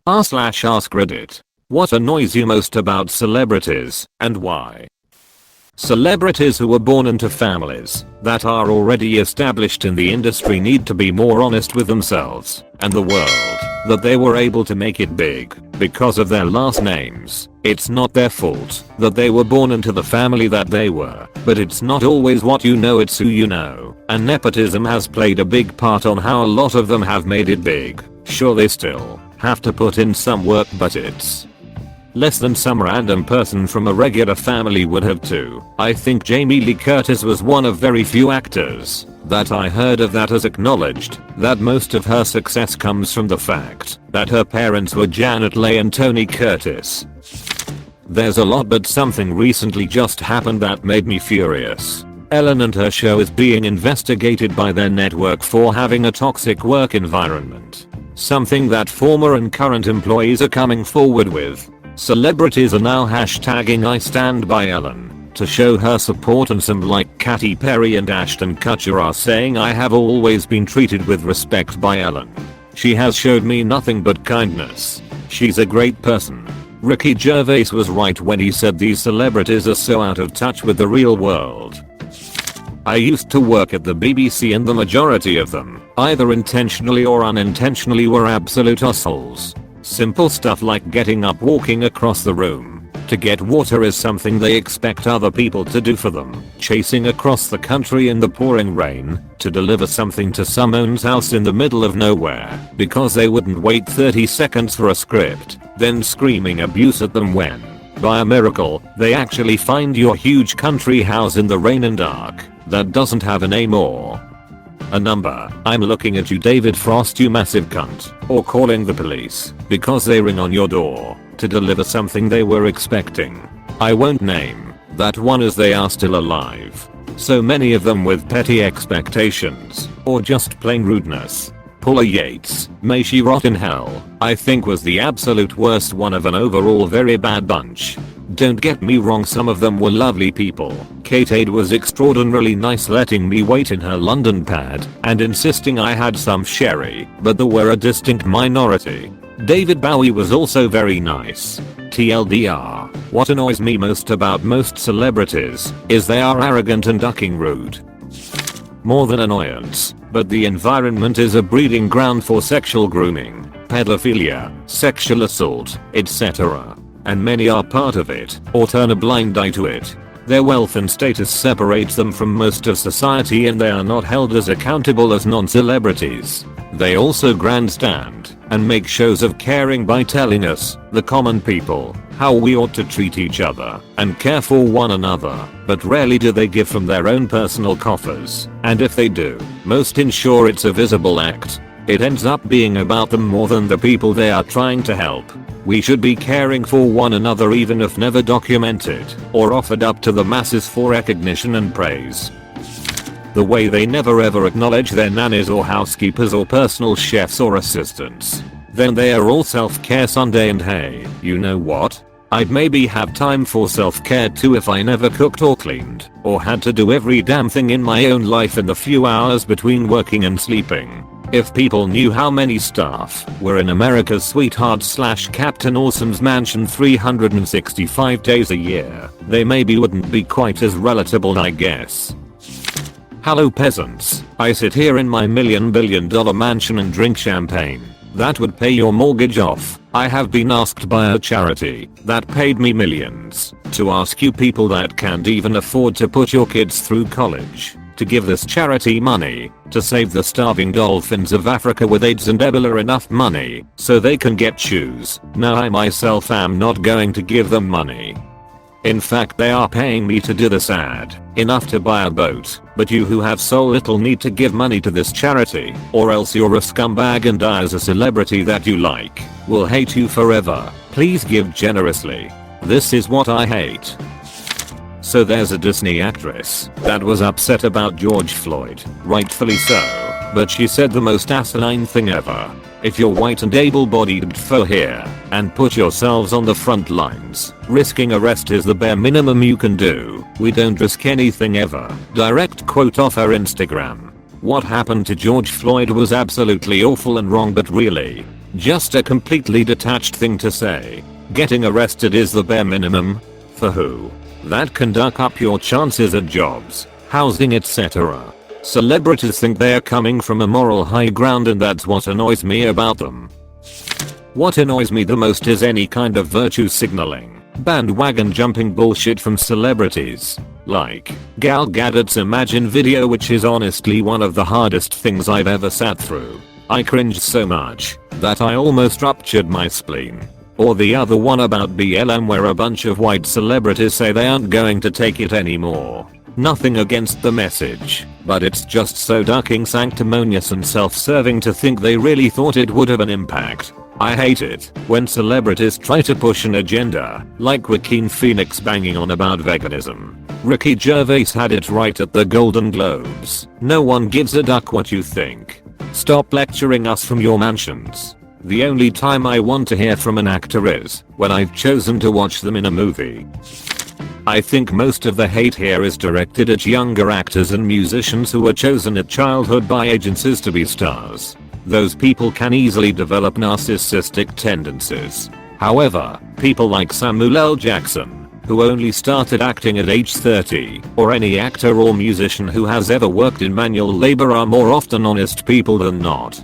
r/AskReddit. What annoys you most about celebrities, and why? Celebrities who were born into families that are already established in the industry need to be more honest with themselves and the world that they were able to make it big because of their last names. It's not their fault that they were born into the family that they were, but it's not always what you know, it's who you know. And nepotism has played a big part on how a lot of them have made it big. Sure, they still have to put in some work, but it's less than some random person from a regular family would have to. I think Jamie Lee Curtis was one of very few actors that I heard of that has acknowledged that most of her success comes from the fact that her parents were Janet Leigh and Tony Curtis. There's a lot, but something recently just happened that made me furious. Ellen and her show is being investigated by their network for having a toxic work environment. Something that former and current employees are coming forward with. Celebrities are now hashtagging I stand by Ellen to show her support, and some like Katy Perry and Ashton Kutcher are saying I have always been treated with respect by Ellen. She has showed me nothing but kindness. She's a great person. Ricky Gervais was right when he said these celebrities are so out of touch with the real world. I used to work at the BBC and the majority of them, either intentionally or unintentionally, were absolute assholes. Simple stuff like getting up, walking across the room to get water is something they expect other people to do for them. Chasing across the country in the pouring rain to deliver something to someone's house in the middle of nowhere because they wouldn't wait 30 seconds for a script, then screaming abuse at them when, by a miracle, they actually find your huge country house in the rain and dark that doesn't have a name or a number. I'm looking at you, David Frost, you massive cunt. Or calling the police because they ring on your door to deliver something they were expecting. I won't name that one as they are still alive. So many of them with petty expectations or just plain rudeness. Paula Yates, may she rot in hell, I think was the absolute worst one of an overall very bad bunch. Don't get me wrong, some of them were lovely people. Kate Aid was extraordinarily nice, letting me wait in her London pad and insisting I had some sherry, but there were a distinct minority. David Bowie was also very nice. TLDR, what annoys me most about most celebrities is they are arrogant and fucking rude. More than annoyance, but the environment is a breeding ground for sexual grooming, pedophilia, sexual assault, etc. And many are part of it, or turn a blind eye to it. Their wealth and status separates them from most of society, and they are not held as accountable as non-celebrities. They also grandstand and make shows of caring by telling us, the common people, how we ought to treat each other and care for one another, but rarely do they give from their own personal coffers, and if they do, most ensure it's a visible act. It ends up being about them more than the people they are trying to help. We should be caring for one another, even if never documented or offered up to the masses for recognition and praise. The way they never ever acknowledge their nannies or housekeepers or personal chefs or assistants. Then they are all self-care Sunday, and hey, you know what? I'd maybe have time for self-care too if I never cooked or cleaned or had to do every damn thing in my own life in the few hours between working and sleeping. If people knew how many staff were in America's Sweetheart / Captain Awesome's mansion 365 days a year, they maybe wouldn't be quite as relatable, I guess. Hello peasants, I sit here in my $1 billion mansion and drink champagne that would pay your mortgage off. I have been asked by a charity that paid me millions to ask you people that can't even afford to put your kids through college to give this charity money to save the starving dolphins of Africa with AIDS and Ebola enough money so they can get shoes. Now I myself am not going to give them money. In fact, they are paying me to do this ad, enough to buy a boat, but you who have so little need to give money to this charity, or else you're a scumbag and I as a celebrity that you like will hate you forever. Please give generously. This is what I hate. So there's a Disney actress that was upset about George Floyd, rightfully so, but she said the most asinine thing ever. If you're white and able-bodied, for here and put yourselves on the front lines. Risking arrest is the bare minimum you can do. We don't risk anything ever. Direct quote off her Instagram. What happened to George Floyd was absolutely awful and wrong, but really, Just a completely detached thing to say. Getting arrested is the bare minimum. For who? That can duck up your chances at jobs, housing, etc. Celebrities think they're coming from a moral high ground, and that's what annoys me about them. What annoys me the most is any kind of virtue signaling, bandwagon jumping bullshit from celebrities. Like Gal Gadot's Imagine video, which is honestly one of the hardest things I've ever sat through. I cringed so much that I almost ruptured my spleen. Or the other one about BLM, where a bunch of white celebrities say they aren't going to take it anymore. Nothing against the message, but it's just so ducking sanctimonious and self-serving to think they really thought it would have an impact. I hate it when celebrities try to push an agenda, like Joaquin Phoenix banging on about veganism. Ricky Gervais had it right at the Golden Globes. No one gives a duck what you think. Stop lecturing us from your mansions. The only time I want to hear from an actor is when I've chosen to watch them in a movie. I think most of the hate here is directed at younger actors and musicians who were chosen at childhood by agencies to be stars. Those people can easily develop narcissistic tendencies. However, people like Samuel L. Jackson, who only started acting at age 30, or any actor or musician who has ever worked in manual labor, are more often honest people than not.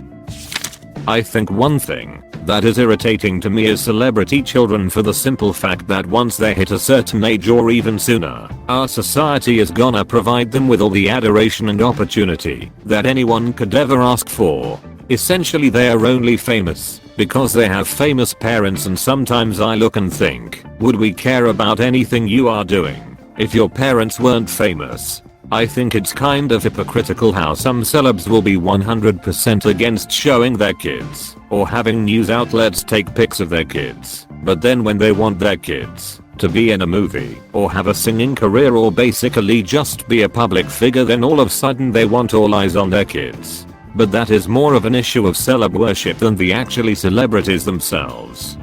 I think one thing that is irritating to me is celebrity children, for the simple fact that once they hit a certain age or even sooner, our society is gonna provide them with all the adoration and opportunity that anyone could ever ask for. Essentially, they are only famous because they have famous parents, and sometimes I look and think, would we care about anything you are doing if your parents weren't famous? I think it's kind of hypocritical how some celebs will be 100% against showing their kids or having news outlets take pics of their kids, but then when they want their kids to be in a movie or have a singing career or basically just be a public figure, then all of a sudden they want all eyes on their kids. But that is more of an issue of celeb worship than the actually celebrities themselves.